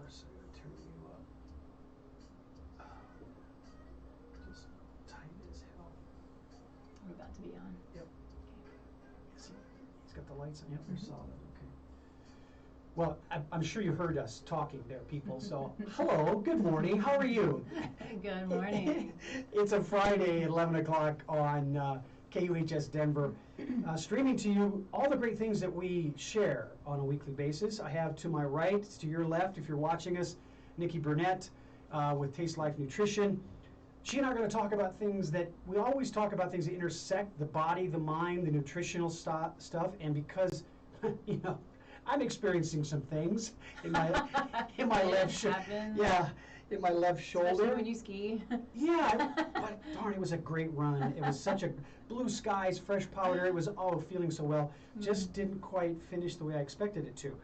course, I'm going to turn you up. Just tight as hell. We're about to be on. Yep. Okay. He's got the lights on. Yep, they're solid. Okay. Well, I'm sure you heard us talking there, people. So, hello, good morning. How are you? Good morning. It's a Friday at 11 o'clock on KUHS Denver, streaming to you all the great things that we share on a weekly basis. I have to my right, to your left, if you're watching us, Nikki Burnett with Taste Life Nutrition. She and I are going to talk about things that we always talk about, things that intersect the body, the mind, the nutritional stuff. And because, you know, I'm experiencing some things in my left shoulder. Yeah, in my left shoulder. Especially when you ski. Yeah, but darn, it was a great run. It was such a blue skies, fresh powder. It was feeling so well. Just didn't quite finish the way I expected it to.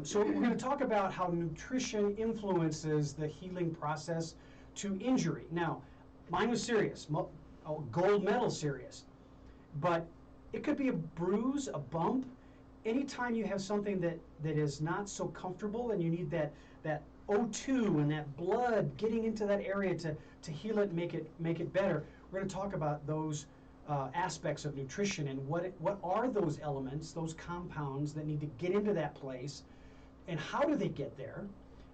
So we're going to talk about how nutrition influences the healing process to injury. Now, mine was serious, gold medal serious, but it could be a bruise, a bump. Anytime you have something that is not so comfortable and you need that O2 and that blood getting into that area to heal it and make it better, we're going to talk about those aspects of nutrition and what are those elements, those compounds that need to get into that place, and how do they get there,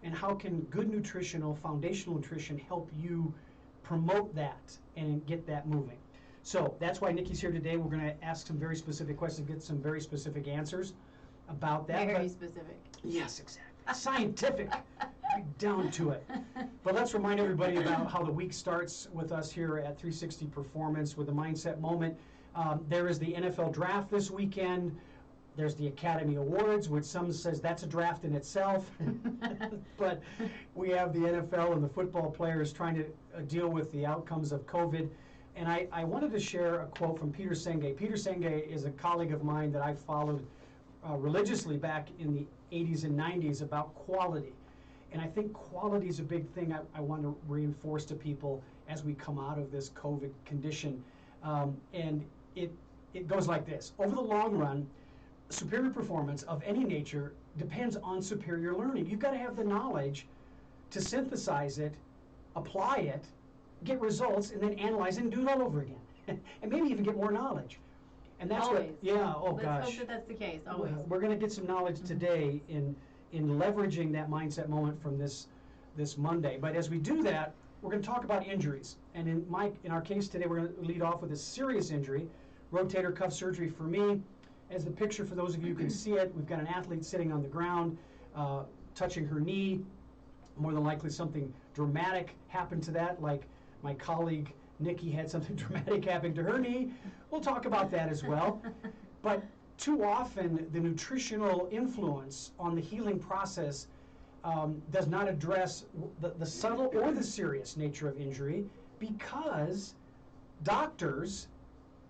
and how can good nutritional, foundational nutrition help you promote that and get that moving. So that's why Nikki's here today. We're going to ask some very specific questions, get some very specific answers about that. Very specific. Yes, exactly. Scientific, right down to it. But let's remind everybody about how the week starts with us here at 360 Performance with a Mindset Moment. There is the NFL Draft this weekend. There's the Academy Awards, which some says that's a draft in itself. But we have the NFL and the football players trying to deal with the outcomes of COVID. And I wanted to share a quote from Peter Senge. Peter Senge is a colleague of mine that I followed religiously back in the 80s and 90s about quality. And I think quality is a big thing I want to reinforce to people as we come out of this COVID condition. And it goes like this. Over the long run, superior performance of any nature depends on superior learning. You've got to have the knowledge to synthesize it, apply it, get results, and then analyze it and do it all over again. And maybe even get more knowledge. And that's always. What, yeah, oh Let's gosh. hope that that's the case, always. We're going to get some knowledge today in leveraging that mindset moment from this Monday. But as we do that, we're going to talk about injuries. And in our case today, we're going to lead off with a serious injury, rotator cuff surgery for me. As the picture, for those of you who can see it, we've got an athlete sitting on the ground, touching her knee. More than likely something dramatic happened to that, like my colleague Nikki had something dramatic happen to her knee. We'll talk about that as well. But too often, the nutritional influence on the healing process does not address the subtle or the serious nature of injury, because doctors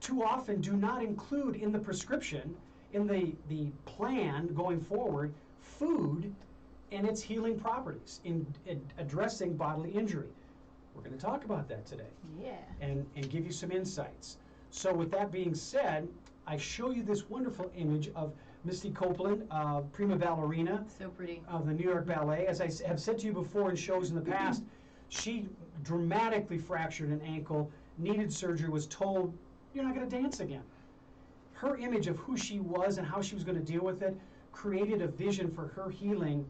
too often do not include in the prescription, in the plan going forward, food and its healing properties in addressing bodily injury. We're going to talk about that today. Yeah. And give you some insights. So with that being said, I show you this wonderful image of Misty Copeland, prima ballerina. So pretty. Of the New York Ballet. As I have said to you before in shows in the past, she dramatically fractured an ankle, needed surgery, was told, you're not going to dance again. Her image of who she was and how she was going to deal with it created a vision for her healing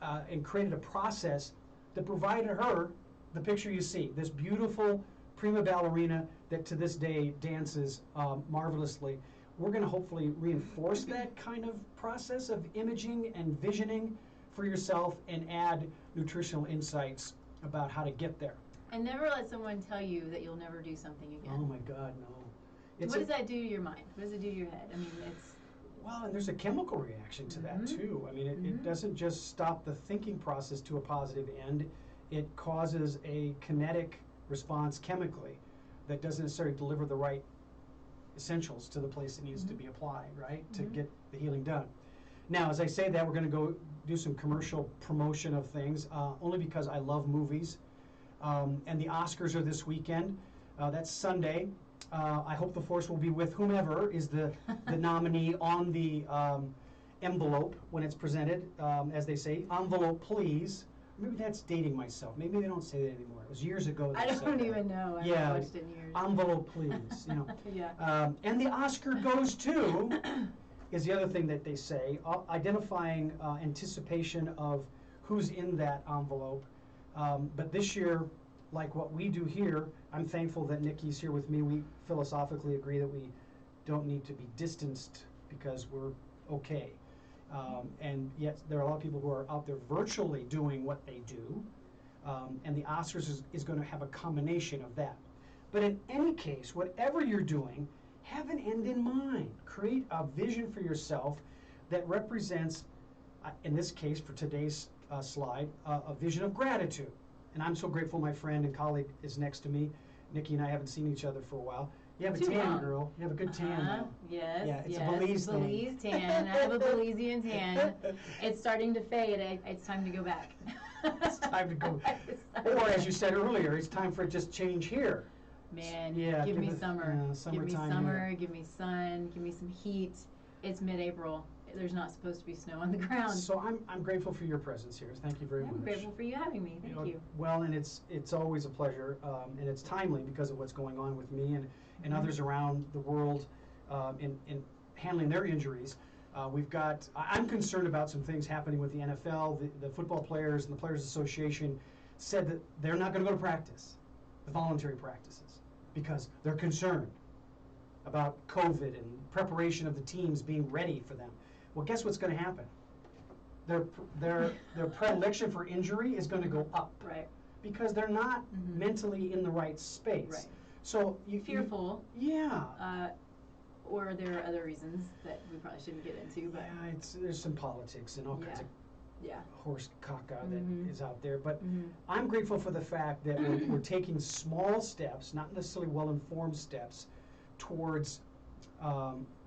and created a process that provided her the picture you see, this beautiful prima ballerina that to this day dances marvelously. We're going to hopefully reinforce that kind of process of imaging and visioning for yourself and add nutritional insights about how to get there. And never let someone tell you that you'll never do something again. Oh my God, no. What does that do to your mind? What does it do to your head? I mean, it's... Well, and there's a chemical reaction to that too. I mean, it doesn't just stop the thinking process to a positive end. It causes a kinetic response chemically that doesn't necessarily deliver the right essentials to the place it needs to be applied, right, to get the healing done. Now, as I say that, we're going to go do some commercial promotion of things, only because I love movies. And the Oscars are this weekend. That's Sunday. I hope the force will be with whomever is the nominee on the envelope when it's presented, as they say, envelope please. Maybe that's dating myself. Maybe they don't say that anymore. It was years ago. I don't even know. I haven't watched it in years. Envelope please. You know. Yeah. And the Oscar goes to is the other thing that they say, identifying anticipation of who's in that envelope. But this year, like what we do here, I'm thankful that Nikki's here with me. We philosophically agree that we don't need to be distanced because we're okay. And yet there are a lot of people who are out there virtually doing what they do. And the Oscars is going to have a combination of that. But in any case, whatever you're doing, have an end in mind. Create a vision for yourself that represents, in this case, for today's slide, a vision of gratitude. And I'm so grateful my friend and colleague is next to me. Nikki and I haven't seen each other for a while. You have a tan, girl. You have a good tan now. Yes, yeah, it's yes. a Belize thing. Belize tan. I have a Belizean tan. It's starting to fade. It's time to go back. It's time to go. Or as you said earlier, it's time for it just change here. Man, yeah, give me summer. Give me summer, here. give me sun, give me some heat. It's mid-April. There's not supposed to be snow on the ground. So I'm grateful for your presence here. Thank you very much. I'm grateful for you having me. Thank you. Well, and it's always a pleasure, and it's timely because of what's going on with me and others around the world in handling their injuries. I'm concerned about some things happening with the NFL. The football players and the Players Association said that they're not going to go to practice, the voluntary practices, because they're concerned about COVID and preparation of the teams being ready for them. Well, guess what's going to happen? Their predilection for injury is going to go up. Right. Because they're not mentally in the right space. Right. So fearful. Yeah. Or there are other reasons that we probably shouldn't get into. But yeah, there's some politics and all kinds of horse caca that is out there. But I'm grateful for the fact that we're taking small steps, not necessarily well-informed steps, towards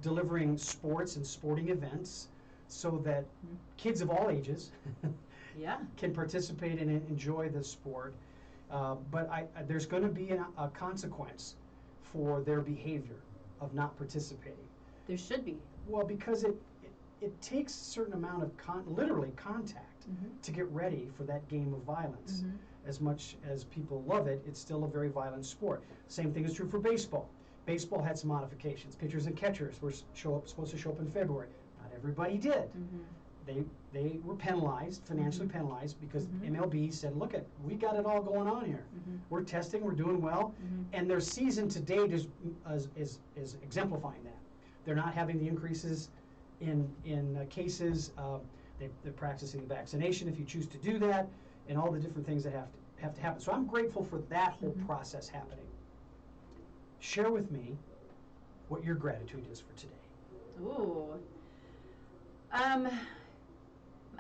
delivering sports and sporting events so that kids of all ages can participate and enjoy the sport. But there's going to be a consequence for their behavior of not participating. There should be. Well, because it takes a certain amount of literally contact to get ready for that game of violence. As much as people love it, it's still a very violent sport. Same thing is true for baseball. Baseball had some modifications. Pitchers and catchers were supposed to show up in February. Not everybody did. They were penalized, financially penalized, because MLB said, look, we got it all going on here. We're testing, we're doing well, and their season to date is exemplifying that. They're not having the increases in cases. They're practicing the vaccination if you choose to do that, and all the different things that have to happen. So I'm grateful for that whole process happening. Share with me what your gratitude is for today. Ooh.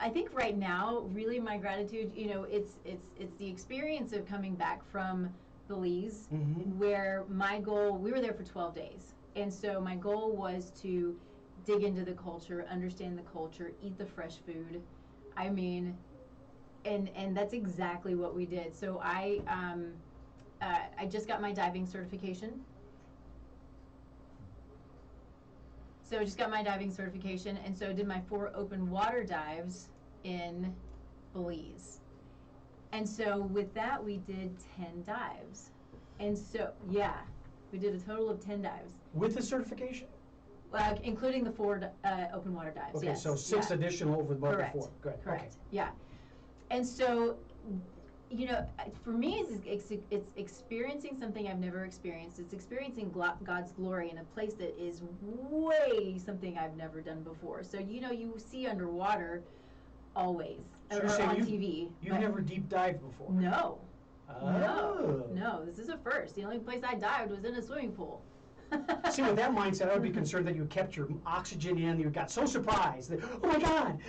I think right now, really my gratitude, it's the experience of coming back from Belize, where my goal, we were there for 12 days. And so my goal was to dig into the culture, understand the culture, eat the fresh food. I mean, and that's exactly what we did. So I just got my diving certification. So I just got my diving certification, and so I did my 4 open water dives in Belize. And so with that, we did 10 dives. And so, we did a total of 10 dives. With the certification? Including the 4 open water dives, okay, yes. So 6 additional over the 4. Good. Correct, okay. Yeah. And so, for me, it's experiencing something I've never experienced. It's experiencing God's glory in a place that is way something I've never done before. So, you see underwater always, So or on TV. You've never deep dived before? No. Oh. No, this is a first. The only place I dived was in a swimming pool. See, with that mindset, I would be concerned that you kept your oxygen in. You got so surprised that, oh my God!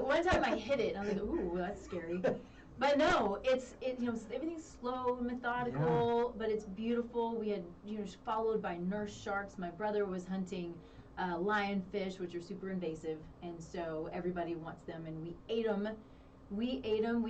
One time I hit it, and I was like, ooh, that's scary. But no, everything's slow, methodical, but it's beautiful. We had, followed by nurse sharks. My brother was hunting lionfish, which are super invasive, and so everybody wants them, and we ate them. We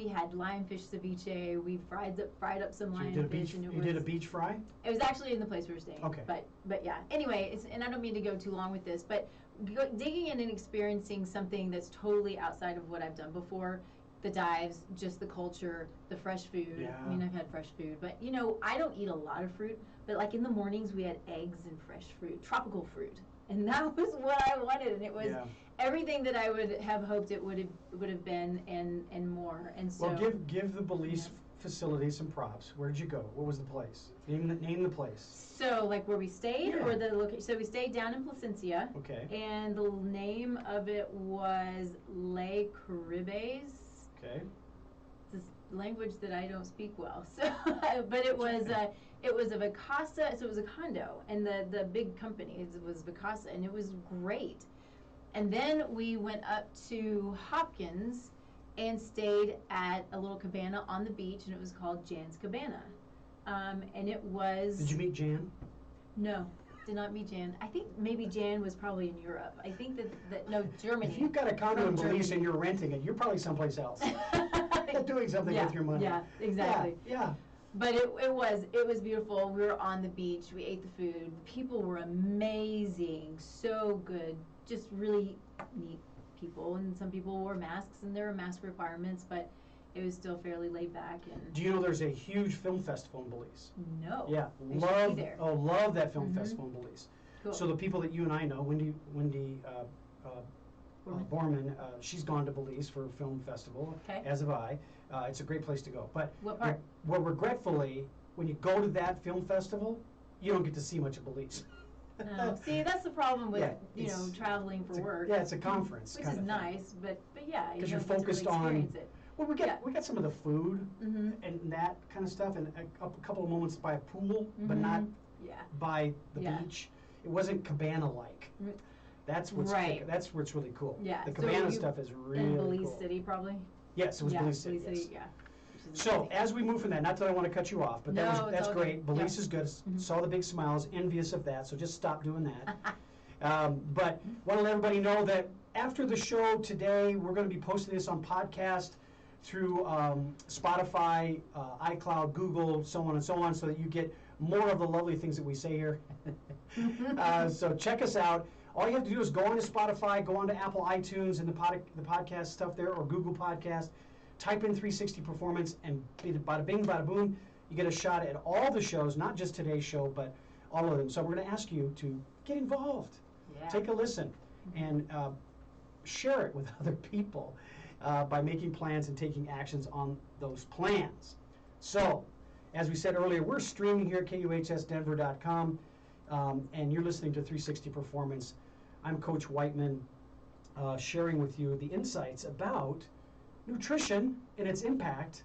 had lionfish ceviche. We fried up some lionfish. You did a beach fry? It was actually in the place we were staying. Okay. But yeah. Anyway, and I don't mean to go too long with this, but digging in and experiencing something that's totally outside of what I've done before. The dives, just the culture, the fresh food. Yeah. I mean, I've had fresh food, but I don't eat a lot of fruit. But like in the mornings, we had eggs and fresh fruit, tropical fruit, and that was what I wanted, and it was everything that I would have hoped it would have been, and more. And so, well, give the Belize facility some props. Where did you go? What was the place? Name the place. So, like where we stayed, or the location? So we stayed down in Placencia. Okay. And the name of it was Les Caribes. Okay. This language that I don't speak well. So, but it was a Vacasa. So it was a condo, and the big company was Vacasa, and it was great. And then we went up to Hopkins and stayed at a little cabana on the beach, and it was called Jan's Cabana. And it was... Did you meet Jan? No, did not meet Jan. I think maybe Jan was probably in Europe. I think no, Germany. If you've got a condo in Belize and you're renting it, you're probably someplace else. Doing something with your money. Yeah, exactly. Yeah. But it was beautiful. We were on the beach. We ate the food. The people were amazing. So good. Just really neat people. And some people wore masks, and there were mask requirements, but it was still fairly laid back. And do you know there's a huge film festival in Belize? No. Yeah. Love that film festival in Belize. Cool. So the people that you and I know, Wendy Borman, she's gone to Belize for a film festival, as have I. It's a great place to go. But what part? Well, regretfully, when you go to that film festival, you don't get to see much of Belize. See, that's the problem with traveling for work. Yeah, it's a conference, which is nice, but yeah, because you're focused on. Well, we got some of the food and that kind of stuff, and a couple of moments by a pool, but not by the beach. It wasn't cabana-like. That's what's that's where it's really cool. Yeah, the cabana stuff is really in Belize cool. City, probably. Yes, it was Belize City. Yeah. So as we move from that, not that I want to cut you off, but that's great. Good. Belize is good. Saw the big smiles, envious of that. So just stop doing that. But want to let everybody know that after the show today, we're going to be posting this on podcast through Spotify, iCloud, Google, so on and so on, so that you get more of the lovely things that we say here. So check us out. All you have to do is go on to Spotify, go on to Apple iTunes and the podcast stuff there, or Google Podcast. Type in 360 Performance, and bada bing, bada boom, you get a shot at all the shows, not just today's show, but all of them. So we're going to ask you to get involved. Yeah. Take a listen, and share it with other people by making plans and taking actions on those plans. So, as we said earlier, we're streaming here at KUHSdenver.com, and you're listening to 360 Performance. I'm Coach Whiteman, sharing with you the insights about nutrition and its impact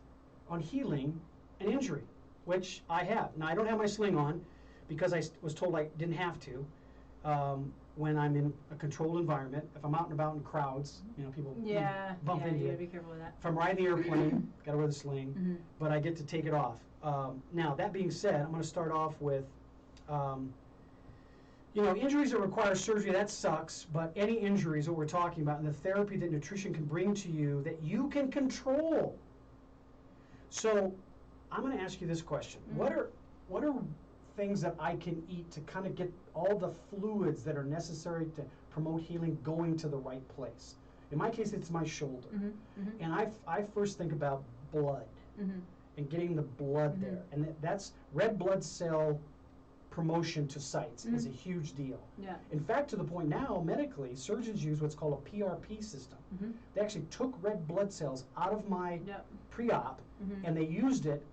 on healing and injury, which I have. Now, I don't have my sling on because I was told I didn't have to when I'm in a controlled environment. If I'm out and about in crowds, people bump into you it. gotta be careful with that. If I'm riding the airplane, gotta wear the sling, but I get to take it off. Now, that being said, I'm going to start off with injuries that require surgery, that sucks, but any injuries that we're talking about and the therapy that nutrition can bring to you that you can control. So I'm going to ask you this question. What are things that I can eat to kind of get all the fluids that are necessary to promote healing going to the right place? In my case, it's my shoulder. And I first think about blood and getting the blood there. And that's red blood cell promotion to sites is a huge deal. Yeah. In fact, to the point now, medically, surgeons use what's called a PRP system. They actually took red blood cells out of my pre-op and they used it,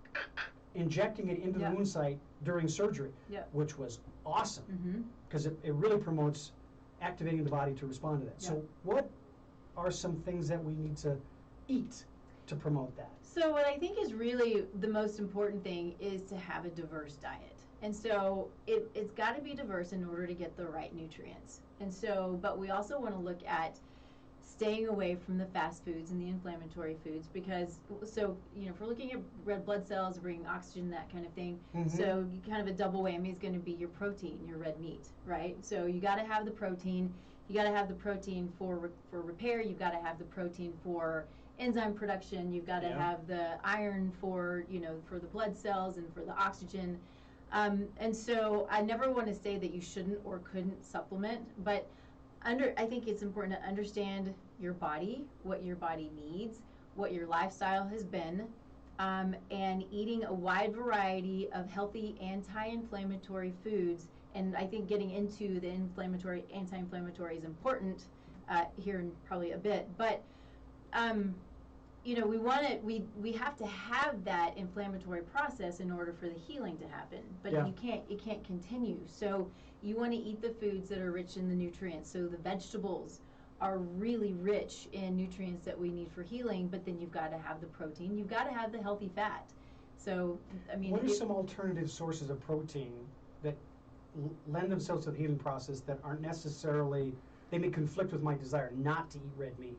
injecting it into the wound site during surgery, which was awesome because it really promotes activating the body to respond to that. So what are some things that we need to eat to promote that? So what I think is really the most important thing is to have a diverse diet. And so it's got to be diverse in order to get the right nutrients. And so, but we also want to look at staying away from the fast foods and the inflammatory foods because, so, if we're looking at red blood cells, bringing oxygen, that kind of thing, so kind of a double whammy is going to be your protein, your red meat, right? So you got to have the protein. You got to have the protein for repair. You've got to have the protein for enzyme production. You've got to have the iron for, for the blood cells and for the oxygen. And so I never want to say that you shouldn't or couldn't supplement, but I think it's important to understand your body, what your body needs, what your lifestyle has been, and eating a wide variety of healthy anti-inflammatory foods. And I think getting into the anti-inflammatory is important here in probably a bit. But you know, we have to have that inflammatory process in order for the healing to happen. But Yeah. it can't continue. So you want to eat the foods that are rich in the nutrients. So the vegetables are really rich in nutrients that we need for healing, but then you've got to have the protein, you've got to have the healthy fat. So, I mean, what are some alternative sources of protein that lend themselves to the healing process that aren't necessarily, they may conflict with my desire not to eat red meat?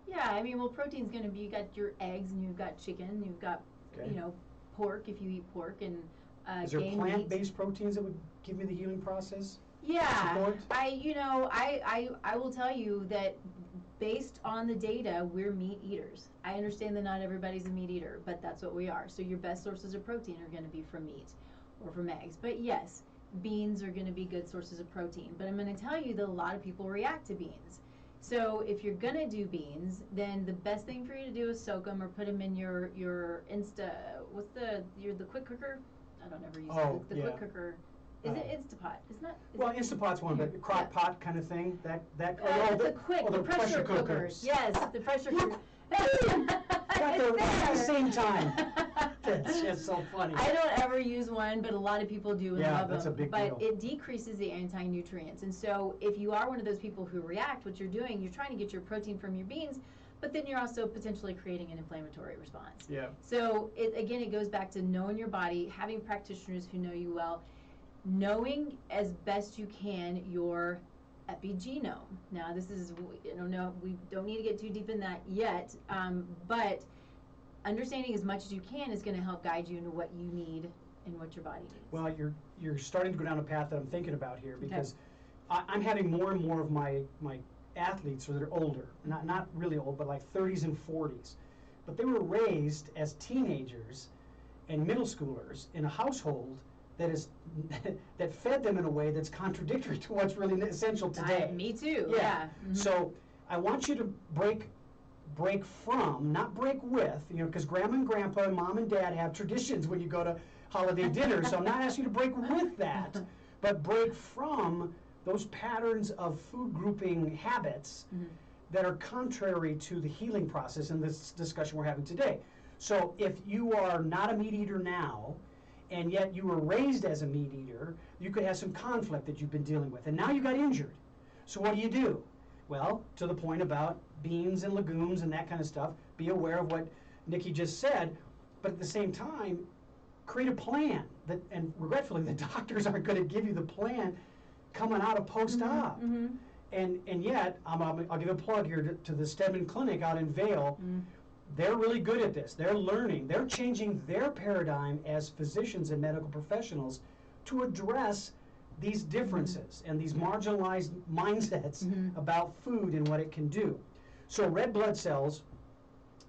Yeah, I mean, well, protein's going to be, you got your eggs, and you've got chicken, you've got, Okay. you know, pork if you eat pork, and Is there game plant-based proteins that would give me the healing process? Yeah, Support? I will tell you that based on the data, we're meat eaters. I understand that not everybody's a meat eater, but that's what we are. So your best sources of protein are going to be from meat or from eggs. But yes, beans are going to be good sources of protein. But I'm going to tell you that a lot of people react to beans. So if you're going to do beans, then the best thing for you to do is soak them or put them in your the quick cooker? I don't ever use the quick cooker. Is it Instapot? It's not. Well, Instapot's one, but crock pot kind of thing. The pressure cookers. Yes, the pressure cooker. Got there at the same time. That's just so funny. I don't ever use one, but a lot of people do and love that's them. a big but deal. It decreases the anti-nutrients. And so if you are one of those people who react, what you're doing, you're trying to get your protein from your beans, but then you're also potentially creating an inflammatory response. Yeah. So it goes back to knowing your body, having practitioners who know you well, knowing as best you can your epigenome. Now this is, no, we don't need to get too deep in that yet, but understanding as much as you can is going to help guide you into what you need and what your body needs. Well, you're starting to go down a path that I'm thinking about here, because I'm having more and more of my athletes that are older, not really old, but like 30s and 40s, but they were raised as teenagers and middle schoolers in a household that fed them in a way that's contradictory to what's really essential today. Me too. Yeah. Mm-hmm. So I want you to break from, not break with, because grandma and grandpa and mom and dad have traditions when you go to holiday dinner. So I'm not asking you to break with that, but break from those patterns of food grouping habits that are contrary to the healing process in this discussion we're having today. So if you are not a meat eater now, and yet you were raised as a meat eater, you could have some conflict that you've been dealing with, and now you got injured. So what do? Well, to the point about beans and legumes and that kind of stuff, be aware of what Nikki just said, but at the same time, create a plan. And regretfully, the doctors aren't going to give you the plan coming out of post-op. And yet, I'll give a plug here to the Stedman Clinic out in Vail. They're really good at this. They're learning. They're changing their paradigm as physicians and medical professionals to address these differences and these marginalized mindsets about food and what it can do. So red blood cells,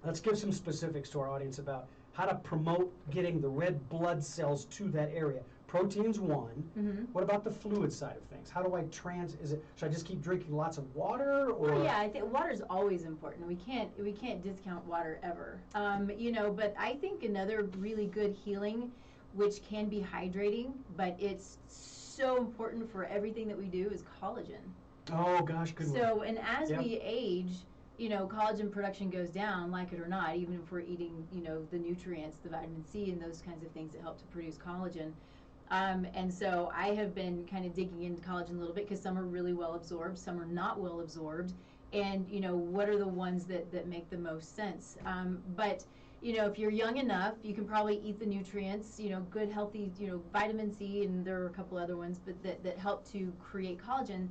let's give some specifics to our audience about how to promote getting the red blood cells to that area. Protein's one. What about the fluid side of things? How do I should I just keep drinking lots of water? Or? Well, yeah, I think water is always important. We can't discount water ever. But I think another really good healing, which can be hydrating, but it's so important for everything that we do, is collagen. Oh gosh, good one. So, and as we age, collagen production goes down, like it or not, even if we're eating, the nutrients, the vitamin C and those kinds of things that help to produce collagen. And so I have been kind of digging into collagen a little bit, because some are really well absorbed, some are not well absorbed, and what are the ones that make the most sense. But if you're young enough, you can probably eat the nutrients, good healthy, vitamin C, and there are a couple other ones, but that help to create collagen.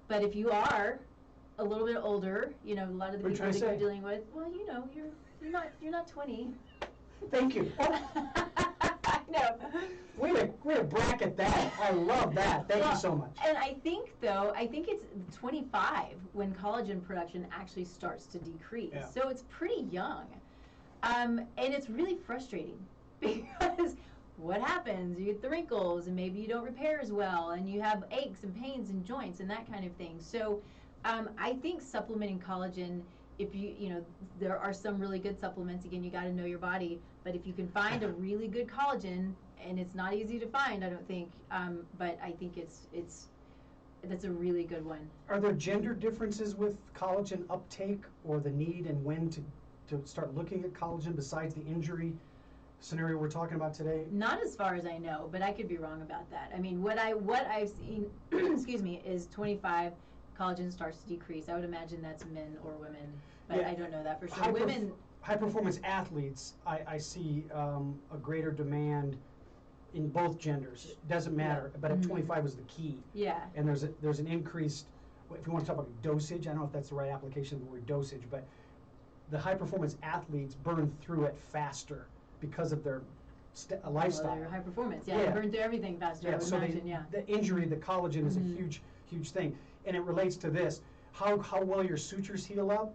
But if you are a little bit older, a lot of the people that you're dealing with, well, you're not 20. Thank you. No. Way to bracket that. I love that. Thank you so much. And I think it's 25 when collagen production actually starts to decrease. Yeah. So it's pretty young. And it's really frustrating, because what happens? You get the wrinkles, and maybe you don't repair as well, and you have aches and pains and joints and that kind of thing. So I think supplementing collagen, if there are some really good supplements. Again, you got to know your body, but if you can find a really good collagen, and it's not easy to find, I don't think, but I think that's a really good one. Are there gender differences with collagen uptake, or the need and when to start looking at collagen besides the injury scenario we're talking about today? Not as far as I know, but I could be wrong about that. I mean, what I've seen, excuse me, is 25, collagen starts to decrease. I would imagine that's men or women, but yeah, I don't know that for sure. Women, high performance athletes, I see a greater demand in both genders. Doesn't matter, but at 25 was the key. Yeah. And there's an increased, if you want to talk about dosage, I don't know if that's the right application of the word dosage, but the high performance athletes burn through it faster because of their lifestyle. Well, high performance, yeah, they burn through everything faster. Yeah, I would so imagine, the injury, the collagen is a huge thing, and it relates to this. How well your sutures heal up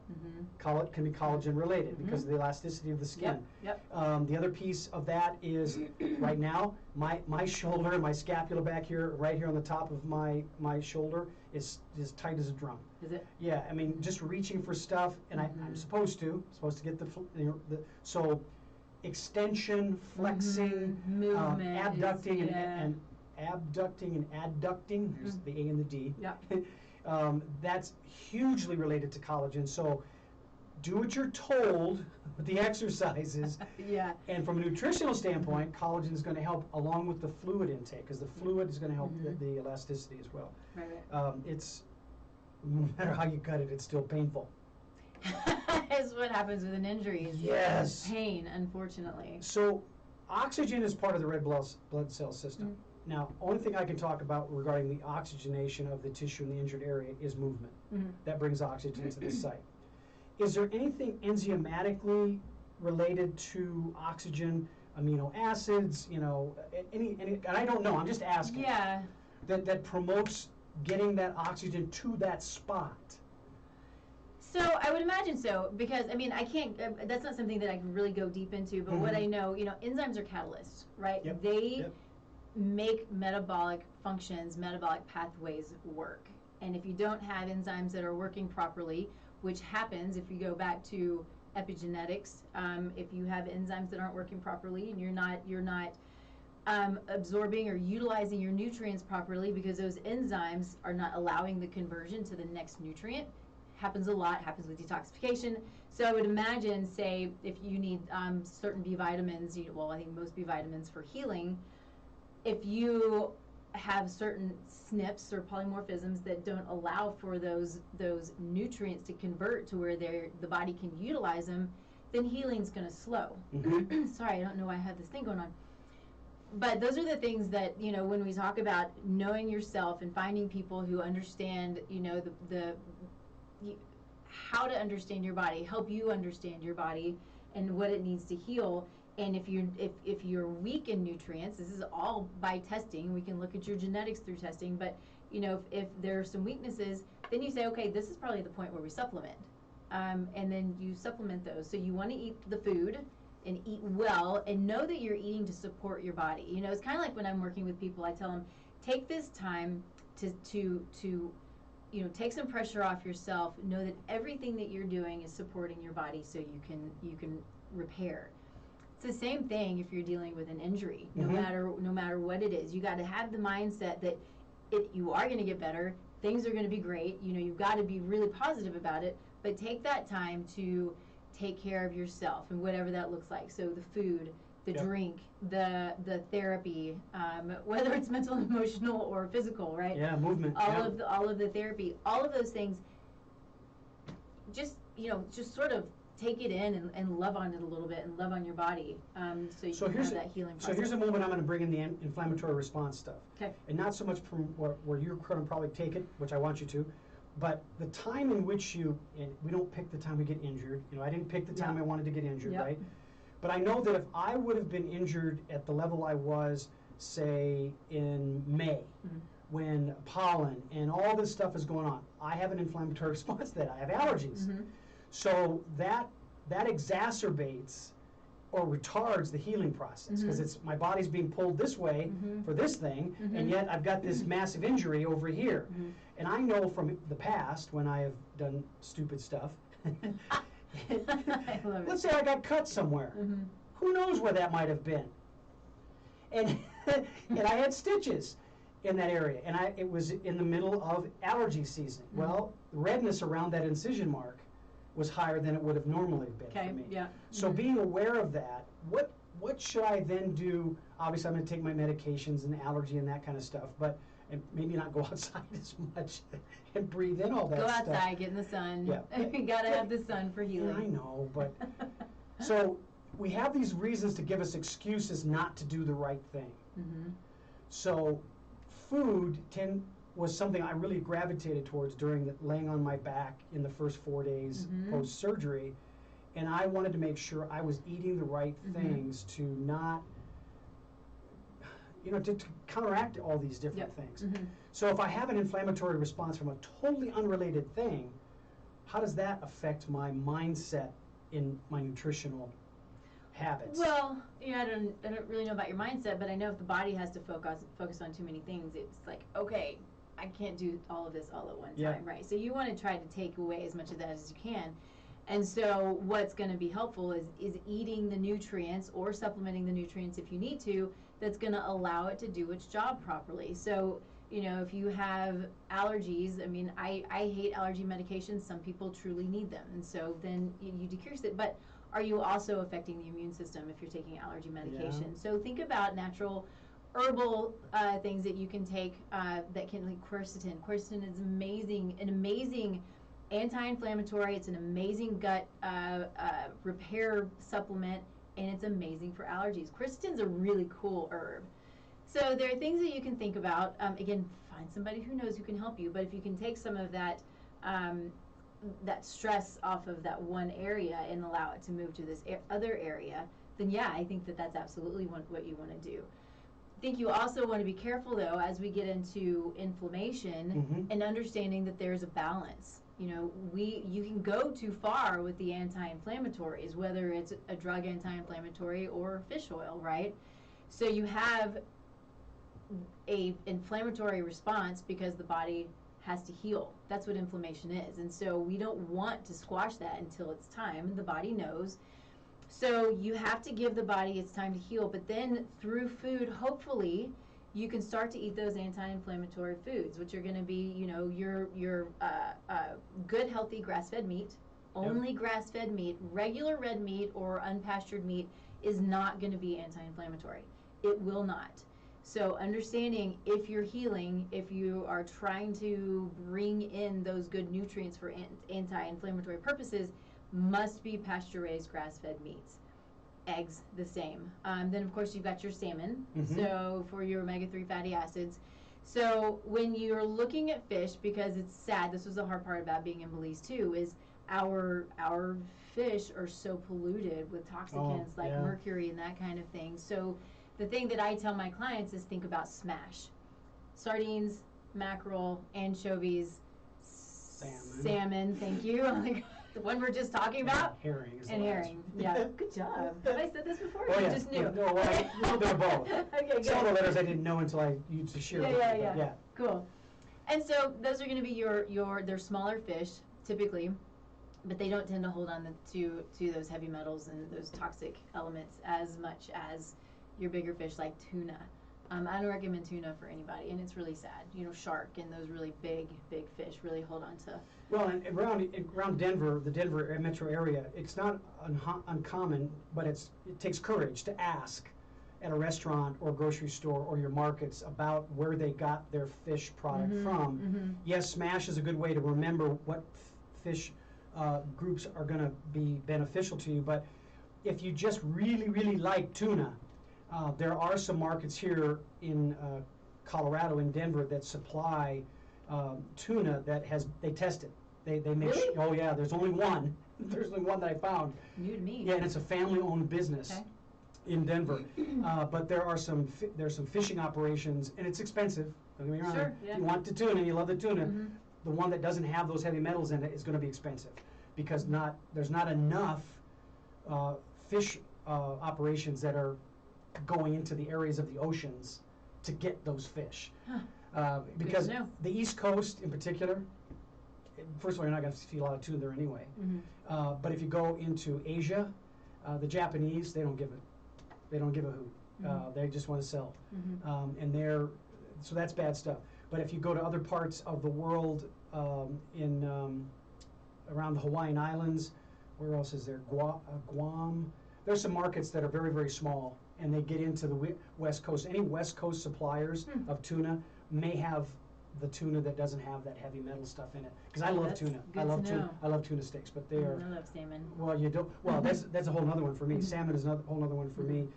can be collagen related because of the elasticity of the skin. Yep. The other piece of that is right now my shoulder, my scapula back here, right here on the top of my shoulder is as tight as a drum. Is it? Yeah, I mean just reaching for stuff, and I'm supposed to get the so extension, flexing, movement, abducting and abducting and adducting. There's the A and the D. Yeah. That's hugely related to collagen. So do what you're told with the exercises. Yeah. And from a nutritional standpoint, collagen is going to help along with the fluid intake, because the fluid is going to help the elasticity as well. Right. It's, no matter how you cut it, it's still painful. It's what happens with an injury. Yes. Pain, unfortunately. So oxygen is part of the red blood cell system. Now, only thing I can talk about regarding the oxygenation of the tissue in the injured area is movement. That brings oxygen to the site. Is there anything enzymatically related to oxygen, amino acids, any, and I don't know, I'm just asking. Yeah. That promotes getting that oxygen to that spot? So I would imagine so, because I mean I can't. That's not something that I can really go deep into. But what I know, enzymes are catalysts, right? Yep. They make metabolic functions, metabolic pathways work. And if you don't have enzymes that are working properly, which happens if you go back to epigenetics, if you have enzymes that aren't working properly and you're not absorbing or utilizing your nutrients properly because those enzymes are not allowing the conversion to the next nutrient. Happens a lot, happens with detoxification. So I would imagine, say, if you need certain B vitamins, I think most B vitamins for healing, if you have certain SNPs or polymorphisms that don't allow for those nutrients to convert to where the body can utilize them, then healing's going to slow. Sorry, I don't know why I have this thing going on. But those are the things that, when we talk about knowing yourself and finding people who understand, how to understand your body, help you understand your body and what it needs to heal. And if you're weak in nutrients, this is all by testing. We can look at your genetics through testing, but if there are some weaknesses, then you say, okay, this is probably the point where we supplement, and then you supplement those. So you want to eat the food and eat well, and know that you're eating to support your body. It's kind of like when I'm working with people, I tell them, take this time to take some pressure off yourself. Know that everything that you're doing is supporting your body, so you can repair. It's the same thing if you're dealing with an injury. No matter what it is, you got to have the mindset that you are going to get better. Things are going to be great. You've got to be really positive about it. But take that time to take care of yourself, and whatever that looks like. So the food, the drink, the therapy, whether it's mental, emotional, or physical, right? Yeah, movement. All of the therapy, all of those things. Just sort of take it in and love on it a little bit, and love on your body, so you can have that healing process. So here's a moment I'm going to bring in the inflammatory response stuff. Okay. And not so much from where you're going to probably take it, which I want you to, but the time in which and we don't pick the time we get injured. I didn't pick the time I wanted to get injured, right? But I know that if I would have been injured at the level I was, say, in May, when pollen and all this stuff is going on, I have an inflammatory response to that. I have allergies. So that exacerbates or retards the healing process, because it's my body's being pulled this way for this thing, and yet I've got this massive injury over here. And I know from the past when I have done stupid stuff, I love let's it. say I got cut somewhere. Who knows where that might have been? And and I had stitches in that area, and it was in the middle of allergy season. Well, the redness around that incision mark was higher than it would have normally been for me. Yeah. So being aware of that, what should I then do? Obviously, I'm going to take my medications and allergy and that kind of stuff, but and maybe not go outside as much and breathe in all that stuff. Go outside, get in the sun. Yeah. You gotta have the sun for healing. Yeah, I know, but so we have these reasons to give us excuses not to do the right thing. So food was something I really gravitated towards during laying on my back in the first 4 days post-surgery, and I wanted to make sure I was eating the right things to not, to counteract all these different things. So if I have an inflammatory response from a totally unrelated thing, how does that affect my mindset in my nutritional habits? Well, I don't really know about your mindset, but I know if the body has to focus on too many things, it's like, okay, I can't do all of this all at one time, right? So you want to try to take away as much of that as you can. And so what's going to be helpful is eating the nutrients or supplementing the nutrients if you need to, that's going to allow it to do its job properly. So, if you have allergies, I mean, I hate allergy medications. Some people truly need them. And so then you decrease it. But are you also affecting the immune system if you're taking allergy medication? Yeah. So think about natural herbal things that you can take that can, like quercetin. Quercetin is an amazing anti-inflammatory. It's an amazing gut repair supplement, and it's amazing for allergies. Quercetin's a really cool herb. So there are things that you can think about. Again, find somebody who knows who can help you. But if you can take some of that that stress off of that one area and allow it to move to this other area, then yeah, I think that's absolutely what you want to do. I think you also want to be careful, though, as we get into inflammation and understanding that there's a balance. You can go too far with the anti-inflammatories, whether it's a drug anti-inflammatory or fish oil, right? So you have a inflammatory response because the body has to heal. That's what inflammation is. And so we don't want to squash that until it's time. The body knows. So you have to give the body its time to heal. But then through food, hopefully, you can start to eat those anti-inflammatory foods, which are going to be, your good, healthy grass-fed meat. Only grass-fed meat. Regular red meat or unpastured meat is not going to be anti-inflammatory. It will not. So understanding if you're healing, if you are trying to bring in those good nutrients for anti-inflammatory purposes, must be pasture-raised grass-fed meats. Eggs, the same. Then, of course, you've got your salmon, so for your omega-3 fatty acids. So when you're looking at fish, because it's sad, this was the hard part about being in Belize, too, is our fish are so polluted with toxicants like mercury and that kind of thing. So the thing that I tell my clients is think about SMASH. Sardines, mackerel, anchovies, salmon, thank you. The one we're just talking about? Herring. And herring. Yeah. Good job. Have I said this before? Oh, You yeah. just knew. No, well, a little bit of both. Okay, good. Some of the letters I didn't know until I used to share with you. Yeah. Cool. And so those are going to be they're smaller fish, typically, but they don't tend to hold on to those heavy metals and those toxic elements as much as your bigger fish like tuna. I don't recommend tuna for anybody, and it's really sad. Shark and those really big fish really hold on to. Well, and around Denver, the Denver metro area, it's not uncommon, but it takes courage to ask at a restaurant or grocery store or your markets about where they got their fish product from. Yes, SMASH is a good way to remember what fish groups are going to be beneficial to you, but if you just really, really like tuna, there are some markets here in Colorado, in Denver, that supply tuna that they test it. They make Really? Oh yeah, there's only one. There's only one that I found. New to me. Yeah, and it's a family-owned business in Denver. But there's some fishing operations, and it's expensive. Don't get me wrong. Sure, If you want the tuna and you love the tuna, the one that doesn't have those heavy metals in it is going to be expensive because there's not enough fish operations that are going into the areas of the oceans to get those fish. Because to know. the East Coast in particular, first of all, you're not going to see a lot of tuna there anyway. But if you go into Asia, the Japanese, they don't give a hoot. They just want to sell. And so that's bad stuff. But if you go to other parts of the world, around the Hawaiian Islands, where else is there? Guam. There's some markets that are very, very small, and they get into the West Coast. Any West Coast suppliers of tuna may have the tuna that doesn't have that heavy metal stuff in it. Because I love tuna. I love tuna. I love tuna steaks, but they are. I love salmon. Well, you don't. Well, that's a whole other one for me. Salmon is a whole other one for me.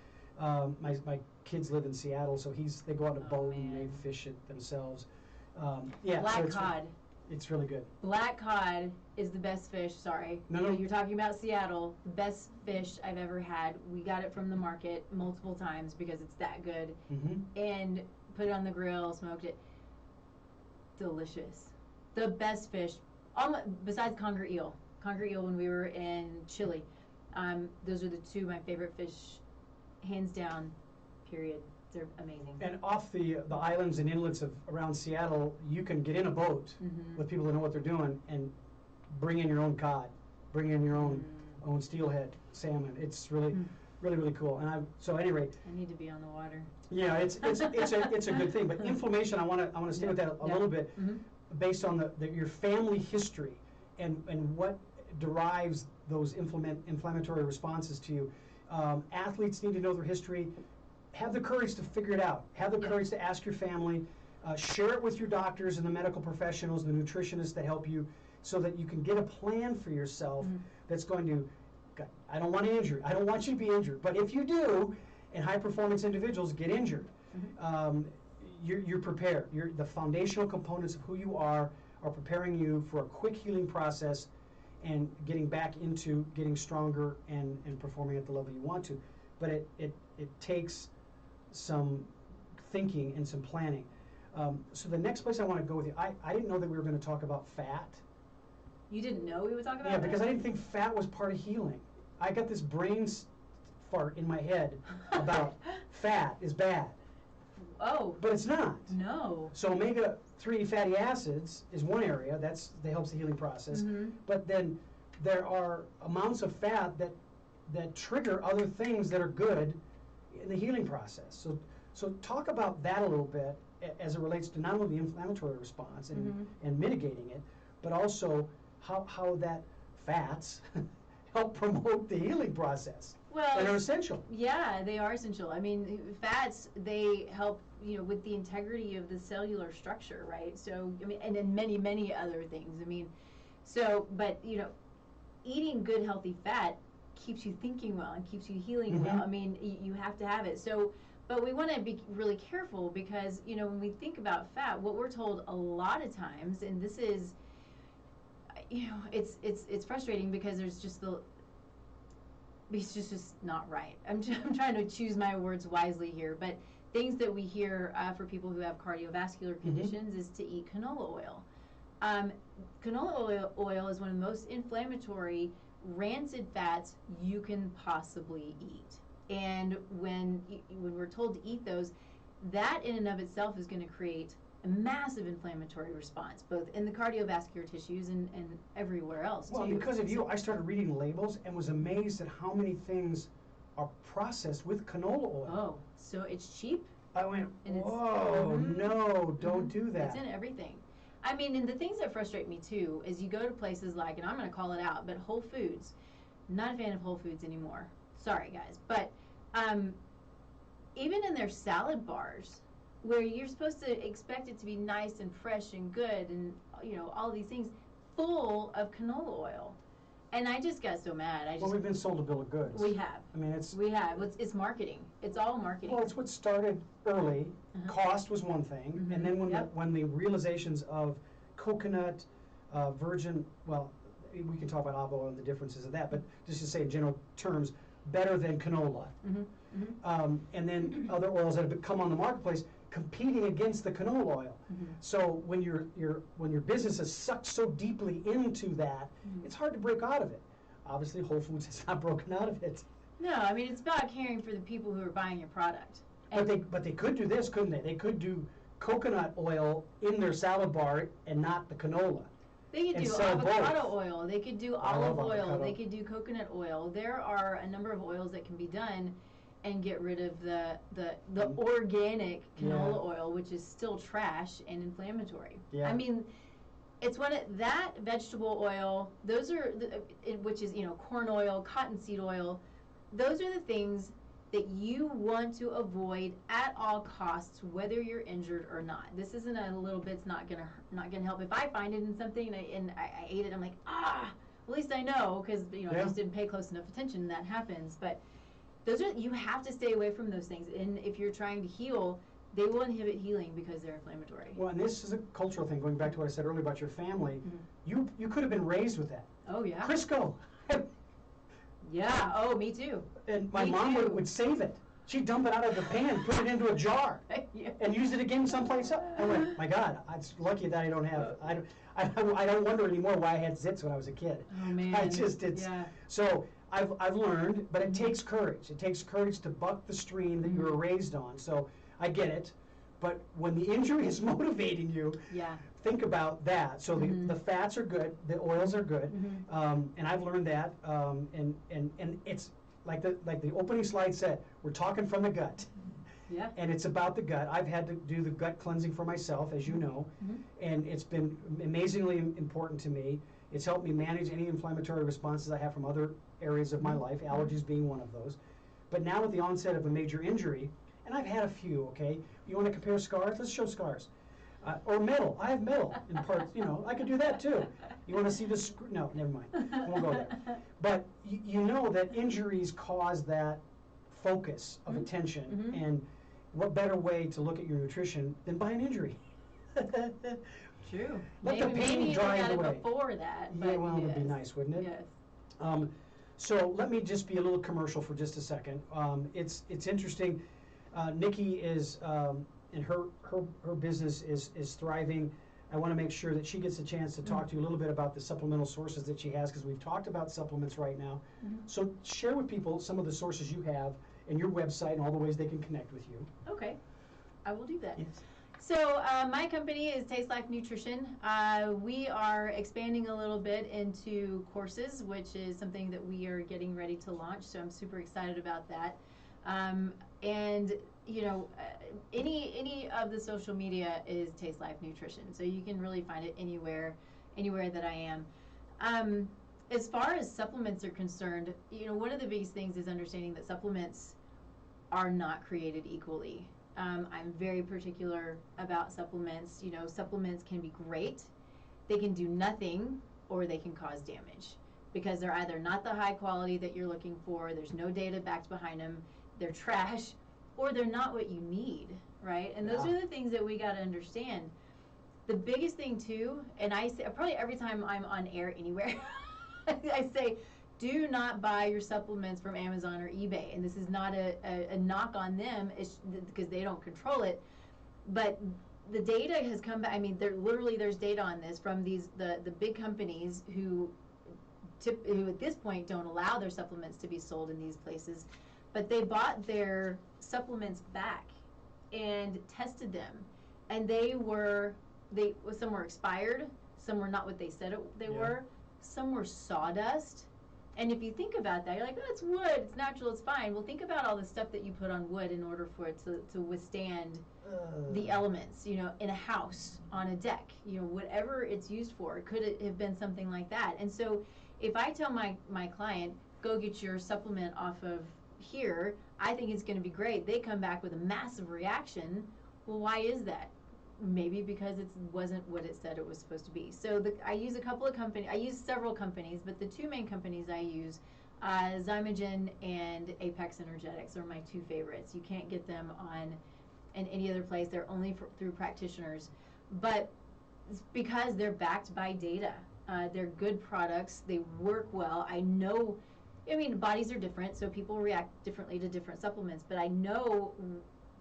My kids live in Seattle, so they go out in a boat and they fish it themselves. Black cod. It's really good. Black cod is the best fish. Sorry. No. You're talking about Seattle. The best fish I've ever had. We got it from the market multiple times because it's that good. And put it on the grill, smoked it. Delicious. The best fish, besides conger eel. Conger eel when we were in Chile. Those are the two of my favorite fish, hands down, period. They're amazing. And off the islands and inlets around Seattle, you can get in a boat with people that know what they're doing and bring in your own cod, bring in your own steelhead salmon. It's really, really, really cool. And so at any rate, I need to be on the water. Yeah, it's a good thing. But inflammation, I want to stay with that a little bit, based on your family history and what derives those inflammatory responses to you. Athletes need to know their history. Have the courage to figure it out. Have the courage to ask your family. Share it with your doctors and the medical professionals, the nutritionists that help you, so that you can get a plan for yourself that's going to, I don't want to injure. I don't want you to be injured. But if you do, and high-performance individuals get injured, you're prepared. The foundational components of who you are preparing you for a quick healing process and getting back into getting stronger and performing at the level you want to. But it takes some thinking and some planning. So the next place I want to go with you, I didn't know that we were going to talk about fat. You didn't know we would talk about that? that? Yeah, because I didn't think fat was part of healing. I got this brain fart in my head about fat is bad. Oh. But it's not. No. So omega-3 fatty acids is one area that helps the healing process. But then there are amounts of fat that trigger other things that are good in the healing process. So talk about that a little bit as it relates to not only the inflammatory response and mitigating it, but also how that fats help promote the healing process. Well, and are essential. Yeah, they are essential. I mean, fats, they help, with the integrity of the cellular structure, right? So, I mean, and then many, many other things. I mean, but, eating good, healthy fat keeps you thinking well and keeps you healing well. I mean, you have to have it. So, but we want to be really careful because, when we think about fat, what we're told a lot of times, and this is, it's frustrating because there's just it's just not right. I'm trying to choose my words wisely here, but things that we hear for people who have cardiovascular conditions is to eat canola oil. Canola oil is one of the most inflammatory, rancid fats you can possibly eat. And when we're told to eat those, that in and of itself is going to create a massive inflammatory response, both in the cardiovascular tissues and everywhere else. Well, too. because of you, I started reading labels and was amazed at how many things are processed with canola oil. Oh, so it's cheap? I went, whoa, no, don't do that. It's in everything. I mean, and the things that frustrate me too is you go to places like, and I'm going to call it out, but Whole Foods. Not a fan of Whole Foods anymore. Sorry, guys. But even in their salad bars, where you're supposed to expect it to be nice and fresh and good and, all these things, full of canola oil. And I just got so mad. Well, we've been sold a bill of goods. We have. I mean, It's marketing. It's all marketing. Well, it's what started early. Cost was one thing. And then when the realizations of coconut, virgin, well, we can talk about olive oil and the differences of that, but just to say in general terms, better than canola. And then other oils that have come on the marketplace competing against the canola oil. So when your business is sucked so deeply into that, it's hard to break out of it. Obviously, Whole Foods has not broken out of it. No, I mean, it's about caring for the people who are buying your product. But they could do this, couldn't they? They could do coconut oil in their salad bar and not the canola. They could and do sell avocado both. oil. They could do I love olive oil. avocado. They could do coconut oil. There are a number of oils that can be done and get rid of the organic canola oil, which is still trash and inflammatory. Yeah. I mean, it's that vegetable oil, those are, which is, corn oil, cottonseed oil, those are the things that you want to avoid at all costs, whether you're injured or not. This isn't a little bit's not gonna help. If I find it in something and I ate it, I'm like, at least I know, because I just didn't pay close enough attention and that happens. But you have to stay away from those things. And if you're trying to heal, they will inhibit healing because they're inflammatory. Well, and this is a cultural thing, going back to what I said earlier about your family. Mm-hmm. You could have been raised with that. Oh, yeah. Crisco. Yeah, oh, me too. And my mom would save it. She'd dump it out of the pan, put it into a jar, and use it again someplace else. I went, my God, it's lucky that I don't have, I don't wonder anymore why I had zits when I was a kid. Oh, man. So I've learned, but it takes courage. It takes courage to buck the stream that you were raised on. So I get it. But when the injury is motivating you, think about that. So the fats are good, the oils are good, and I've learned that. And it's like the opening slide said, we're talking from the gut. Yeah. And it's about the gut. I've had to do the gut cleansing for myself, as you know, and it's been amazingly important to me. It's helped me manage any inflammatory responses I have from other areas of my life, allergies being one of those. But now with the onset of a major injury, and I've had a few, okay? You want to compare scars? Let's show scars. Or metal. I have metal in parts, I could do that too. You want to see the screw? No, never mind. I won't go there. But you know that injuries cause that focus of attention, and what better way to look at your nutrition than by an injury? True. Let the pain drive away. Before that. Yeah, well, it would be nice, wouldn't it? Yes. So let me just be a little commercial for just a second. It's interesting. Nikki is, and her business is thriving. I want to make sure that she gets a chance to talk to you a little bit about the supplemental sources that she has, because we've talked about supplements right now. So share with people some of the sources you have and your website and all the ways they can connect with you. Okay, I will do that. Yes. So my company is Taste Life Nutrition. We are expanding a little bit into courses, which is something that we are getting ready to launch. So I'm super excited about that. And any of the social media is Taste Life Nutrition, so you can really find it anywhere that I am. As far as supplements are concerned, one of the biggest things is understanding that supplements are not created equally. I'm very particular about supplements. Supplements can be great. They can do nothing, or they can cause damage, because they're either not the high quality that you're looking for, there's no data backed behind them, they're trash, or they're not what you need, right? And those are the things that we got to understand. The biggest thing too, and I say probably every time I'm on air anywhere, I say, do not buy your supplements from Amazon or eBay. And this is not a knock on them, it's because they don't control it. But the data has come back. I mean, there's data on this from the big companies who at this point don't allow their supplements to be sold in these places. But they bought their supplements back and tested them, and some were expired, some were not what they said they were, some were sawdust. And if you think about that, you're like, oh, it's wood, it's natural, it's fine. Well, think about all the stuff that you put on wood in order for it to withstand the elements, in a house, on a deck, whatever it's used for. Could it have been something like that? And so if I tell my client, go get your supplement off of here, I think it's going to be great. They come back with a massive reaction. Well, why is that? Maybe because it wasn't what it said it was supposed to be. So I use I use several companies, but the two main companies I use, Zymogen and Apex Energetics, are my two favorites. You can't get them in any other place. They're only through practitioners. But it's because they're backed by data. They're good products. They work well. Bodies are different, so people react differently to different supplements, but I know,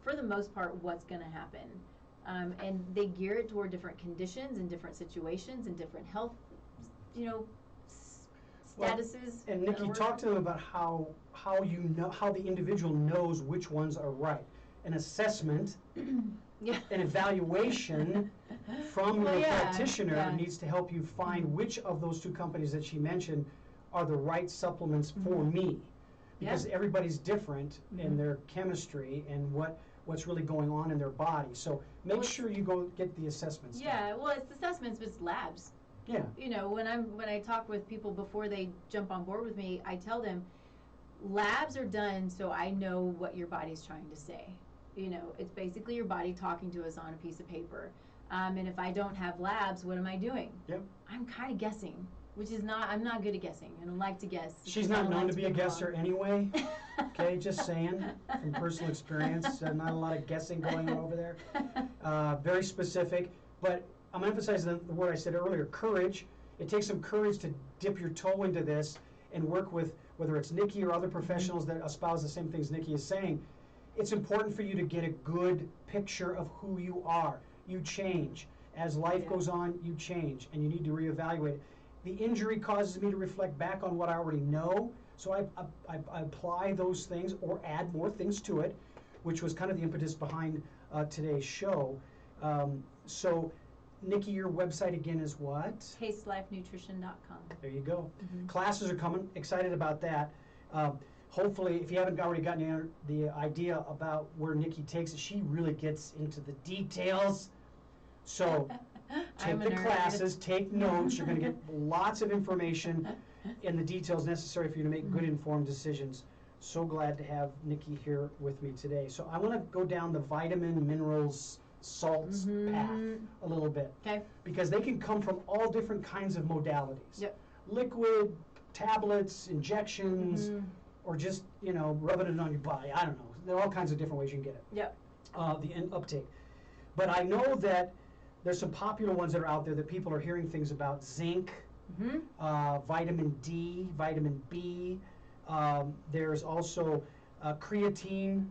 for the most part, what's going to happen. And they gear it toward different conditions and different situations and different health, statuses. And Nikki, talk to them about how you know, how the individual knows which ones are right. An assessment, Yeah. an evaluation from Well, your yeah, practitioner yeah. needs to help you find which of those two companies that she mentioned are the right supplements for me. Because everybody's different in their chemistry and what's really going on in their body. So make sure you go get the assessments done. Yeah, well, it's assessments, but it's labs. Yeah. You know, when I talk with people before they jump on board with me, I tell them labs are done so I know what your body's trying to say. You know, it's basically your body talking to us on a piece of paper. And if I don't have labs, what am I doing? Yep. I'm kind of guessing, which is I'm not good at guessing. I don't like to guess. She's not known to be a guesser anyway. Okay, just saying from personal experience. Not a lot of guessing going on over there. Very specific, but I'm emphasizing the word I said earlier, courage. It takes some courage to dip your toe into this and work with, whether it's Nikki or other professionals that espouse the same things Nikki is saying. It's important for you to get a good picture of who you are. You change. As life goes on, you change, and you need to reevaluate it. The injury causes me to reflect back on what I already know, so I apply those things or add more things to it, which was kind of the impetus behind today's show. So, Nikki, your website again is what? TasteLifeNutrition.com. There you go. Classes are coming. Excited about that. Hopefully, if you haven't already gotten the idea about where Nikki takes it, she really gets into the details. So take the classes, take notes. You're going to get lots of information and the details necessary for you to make good informed decisions. So glad to have Nikki here with me today. So I want to go down the vitamin, minerals, salts path a little bit. Okay. Because they can come from all different kinds of modalities. Yep. Liquid, tablets, injections, or just, you know, rubbing it on your body. I don't know. There are all kinds of different ways you can get it. Yep. The uptake. But I know that there's some popular ones that are out there that people are hearing things about. Zinc, vitamin D, vitamin B. There's also creatine,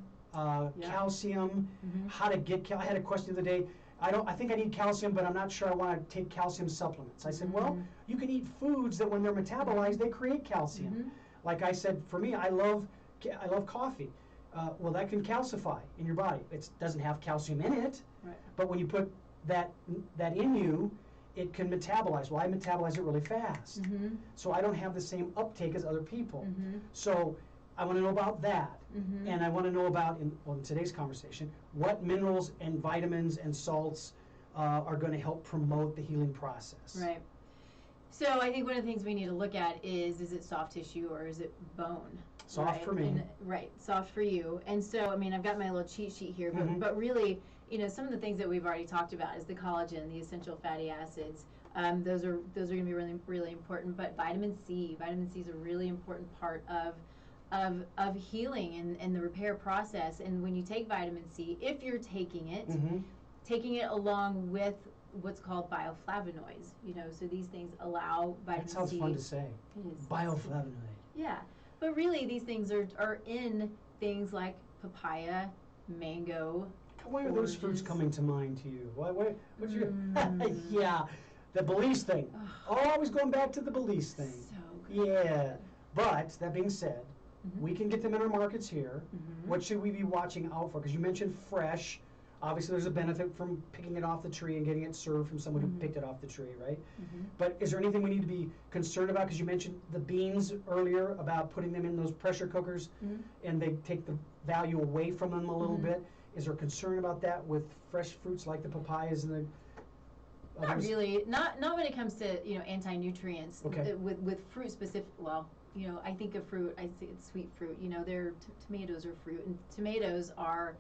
calcium, how to get I had a question the other day. I think I need calcium, but I'm not sure I want to take calcium supplements. I said, well, you can eat foods that when they're metabolized, they create calcium. Like I said, for me, I love coffee. Well, that can calcify in your body. It doesn't have calcium in it, but when you put that in you, it can metabolize. Well, I metabolize it really fast, so I don't have the same uptake as other people. So I want to know about that, and I want to know about, in today's conversation, what minerals and vitamins and salts are going to help promote the healing process. Right. So I think one of the things we need to look at is it soft tissue or is it bone? Soft for me. And, soft for you. And so, I mean, I've got my little cheat sheet here, but really, you know, some of the things that we've already talked about is the collagen, the essential fatty acids. Those are going to be really, really important. But vitamin C is a really important part of healing and the repair process. And when you take vitamin C, if you're taking it along with what's called bioflavonoids, you know, so these things allow vitamin C. That sounds fun to say. It is. Bioflavonoid. Yeah, but really these things are in things like papaya, mango. Why are those fruits coming to mind to you? What's your yeah, the Belize thing. Always going back to the Belize thing. So good. Yeah, but that being said, we can get them in our markets here. What should we be watching out for? Because you mentioned fresh. Obviously, there's a benefit from picking it off the tree and getting it served from someone who picked it off the tree, right? But is there anything we need to be concerned about? Because you mentioned the beans earlier about putting them in those pressure cookers, and they take the value away from them a little bit. Is there concern about that with fresh fruits like the papayas and the Not others? really. Not when it comes to, you know, anti-nutrients. Okay. With fruit specific. Well, you know, I think of fruit. I think it's sweet fruit. You know, tomatoes are fruit, and tomatoes are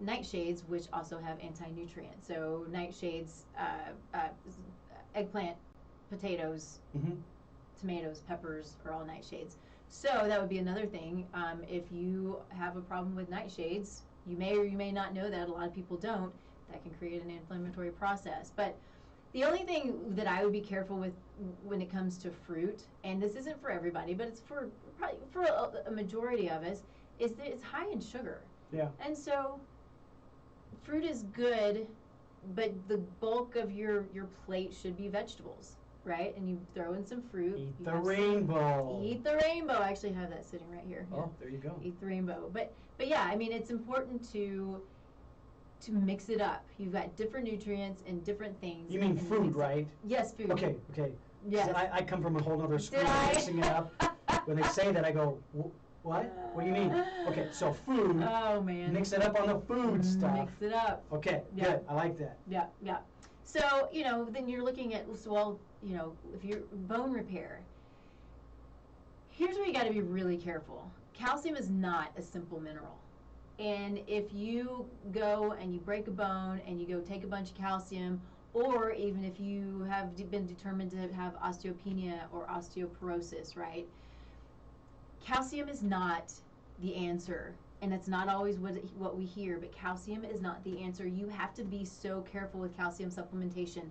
nightshades, which also have anti-nutrients. So nightshades, eggplant, potatoes, tomatoes, peppers are all nightshades. So that would be another thing. If you have a problem with nightshades, you may or you may not know that. A lot of people don't. That can create an inflammatory process. But the only thing that I would be careful with when it comes to fruit, and this isn't for everybody, but it's probably for a majority of us, is that it's high in sugar. Yeah. And so fruit is good, but the bulk of your plate should be vegetables. right? And you throw in some fruit. Eat the rainbow. Eat the rainbow. I actually have that sitting right here. Oh, there you go. Eat the rainbow. But yeah, I mean, it's important to mix it up. You've got different nutrients and different things. You mean food, right? Yes, food. Okay. Yes. I come from a whole other school Did of I? mixing it up. When they say that, I go, what? What do you mean? Okay, so food. Oh, man. Mix it up on the food stuff. Mix it up. Okay, Yeah. good. I like that. Yeah. So, then you're looking at, well, if you're bone repair, here's where you got to be really careful. Calcium is not a simple mineral. And if you go and you break a bone and you go take a bunch of calcium, or even if you have been determined to have osteopenia or osteoporosis, right? Calcium is not the answer, and it's not always what we hear, but calcium is not the answer. You have to be so careful with calcium supplementation,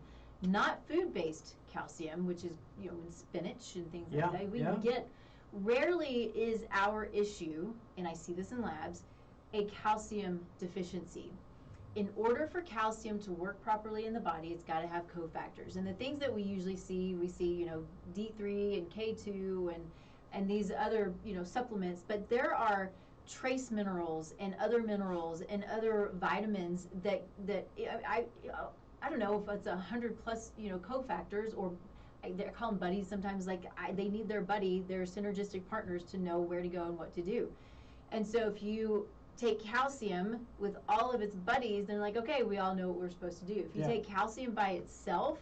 not food-based calcium, which is, in spinach and things like that. We can get, rarely is our issue, and I see this in labs, a calcium deficiency. In order for calcium to work properly in the body, it's got to have cofactors. And the things that we usually see, D3 and K2 and these other, supplements, but there are trace minerals and other vitamins that I don't know if it's 100 plus, cofactors, or they call them buddies sometimes, they need their buddy, their synergistic partners to know where to go and what to do. And so if you take calcium with all of its buddies, then okay, we all know what we're supposed to do. If you take calcium by itself,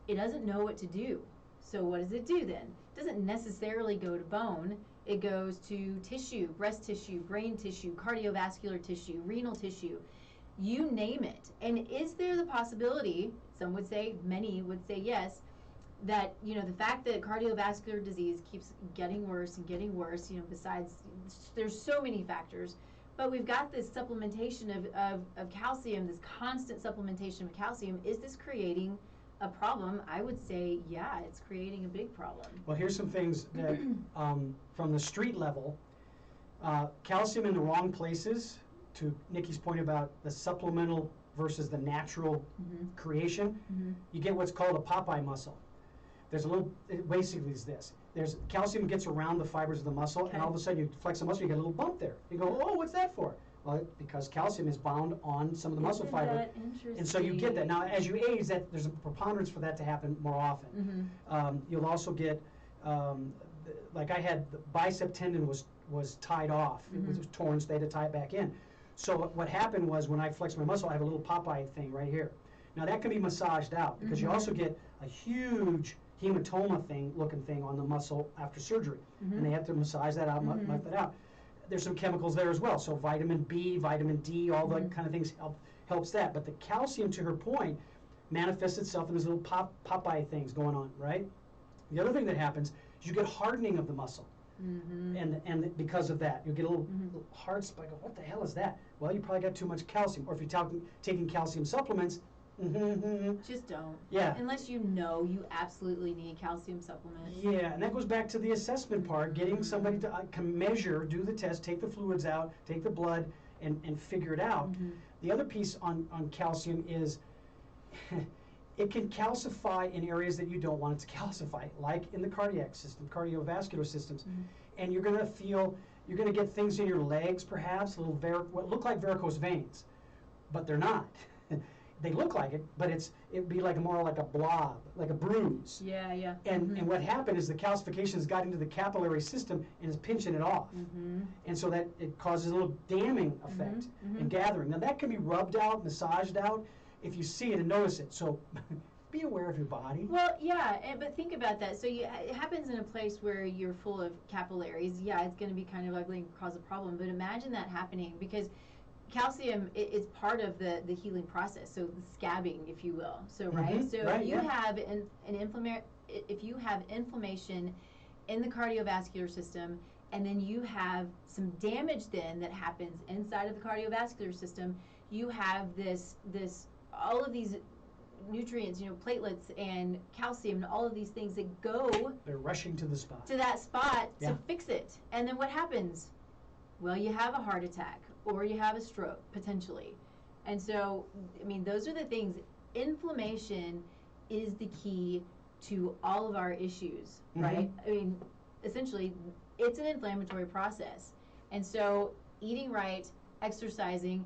it doesn't know what to do. So what does it do then? It doesn't necessarily go to bone. It goes to tissue, breast tissue, brain tissue, cardiovascular tissue, renal tissue, you name it. And is there the possibility, some would say, many would say yes, that the fact that cardiovascular disease keeps getting worse and getting worse, besides there's so many factors, but we've got this supplementation of calcium, this constant supplementation of calcium. Is this creating a problem? I would say, yeah, it's creating a big problem. Well, here's some things that, from the street level, calcium in the wrong places, to Nikki's point about the supplemental versus the natural creation, you get what's called a Popeye muscle. There's a little, it basically is this. There's calcium gets around the fibers of the muscle, and all of a sudden you flex the muscle, you get a little bump there. You go, oh, what's that for? Well, because calcium is bound on some of the muscle fiber. That interesting? And so you get that. Now, as you age, there's a preponderance for that to happen more often. You'll also get, like I had, the bicep tendon was tied off. It was torn, so they had to tie it back in. So what happened was, when I flexed my muscle, I have a little Popeye thing right here. Now that can be massaged out, because you also get a huge hematoma looking thing on the muscle after surgery. And they have to massage that out, muck that out. There's some chemicals there as well. So vitamin B, vitamin D, all that kind of things helps that. But the calcium, to her point, manifests itself in these little Popeye things going on, right? The other thing that happens is you get hardening of the muscle. And because of that, you get a little hard spike. What the hell is that? Well, you probably got too much calcium. Or if you're taking calcium supplements, just don't. Yeah. Unless you absolutely need calcium supplements. Yeah, and that goes back to the assessment part, getting somebody to measure, do the test, take the fluids out, take the blood, and figure it out. The other piece on calcium is it can calcify in areas that you don't want it to calcify, like in the cardiac system, cardiovascular systems. And you're going to get things in your legs, perhaps, what look like varicose veins, but they're not. They look like it, but it'd be more like a blob, like a bruise. Yeah. And what happened is the calcification has got into the capillary system and is pinching it off. And so that it causes a little damming effect and gathering. Now that can be rubbed out, massaged out, if you see it and notice it. So be aware of your body. Well, yeah, but think about that. So it happens in a place where you're full of capillaries. Yeah, it's going to be kind of ugly and cause a problem. But imagine that happening, because calcium is part of the healing process, so the scabbing, if you will. So if you have if you have inflammation in the cardiovascular system, and then you have some damage then that happens inside of the cardiovascular system, you have all of these nutrients, platelets and calcium and all of these things that they're rushing to the spot. To that spot to fix it. And then what happens? Well, you have a heart attack, or you have a stroke, potentially. And so, those are the things. Inflammation is the key to all of our issues, right? I mean, essentially, it's an inflammatory process. And so eating right, exercising,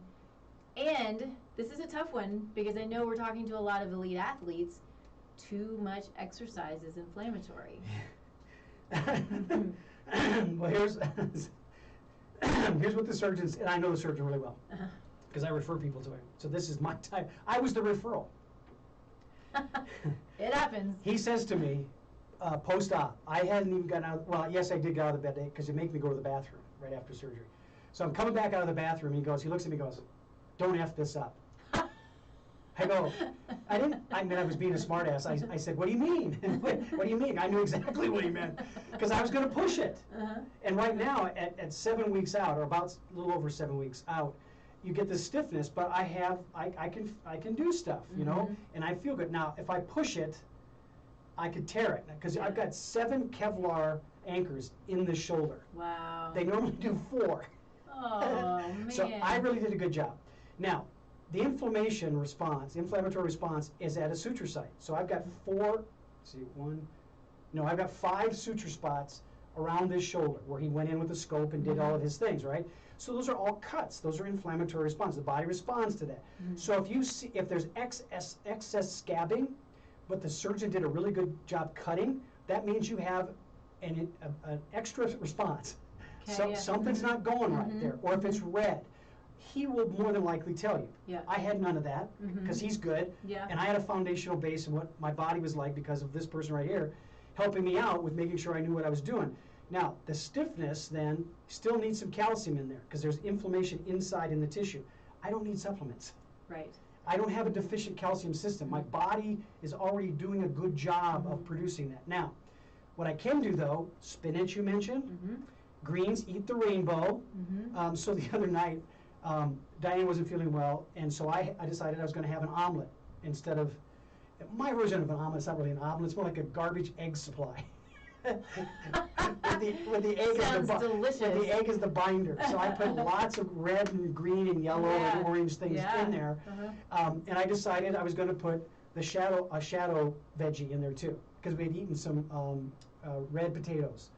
and this is a tough one because I know we're talking to a lot of elite athletes, too much exercise is inflammatory. Well, here's what the surgeons, and I know the surgeon really well because I refer people to him. So this is my type. I was the referral. It happens. He says to me, post-op, I hadn't even gotten out, well, yes, I did get out of the bed because it make me go to the bathroom right after surgery. So I'm coming back out of the bathroom, he looks at me and goes, don't F this up. I go, I was being a smartass. I said, what do you mean? What do you mean? I knew exactly what he meant because I was going to push it. And right now, at 7 weeks out, or about a little over 7 weeks out, you get this stiffness, but I can do stuff, you know, and I feel good. Now, if I push it, I could tear it because I've got 7 Kevlar anchors in the shoulder. Wow. They normally do 4. Oh, man. So I really did a good job. Now, the inflammatory response is at a suture site. So I've got 5 suture spots around this shoulder where he went in with a scope and did all of his things, right? So those are all cuts. Those are inflammatory responses. The body responds to that. So if there's excess scabbing, but the surgeon did a really good job cutting, that means you have an extra response. Okay, So yeah. something's not going right there. Or if it's red, he will more than likely tell you. Yeah. I had none of that because he's good. Yeah. And I had a foundational base in what my body was like because of this person right here helping me out with making sure I knew what I was doing. Now, the stiffness then still needs some calcium in there because there's inflammation inside in the tissue. I don't need supplements. Right. I don't have a deficient calcium system. My body is already doing a good job of producing that. Now, what I can do though, spinach you mentioned, greens, eat the rainbow. So the other night, Diane wasn't feeling well, and so I decided I was going to have an omelet instead of, my version of an omelet, it's not really an omelet, it's more like a garbage egg supply. with the egg Sounds delicious. With the egg is the binder. So I put lots of red and green and yellow and orange things in there. And I decided I was going to put a shadow veggie in there too, because we had eaten some red potatoes.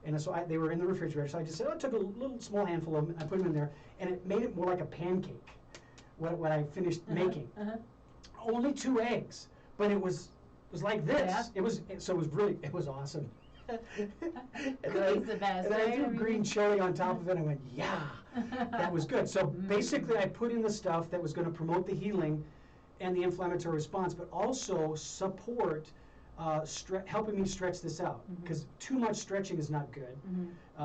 And so they were in the refrigerator. So I just said, I took a little small handful of them, I put them in there, and it made it more like a pancake, what I finished making. Only 2 eggs, but it was like this. Yeah. It was awesome. Cooking's the best, and I right? threw green chili on top of it, and I went, yeah, that was good. So basically I put in the stuff that was going to promote the healing and the inflammatory response, but also support helping me stretch this out, because too much stretching is not good,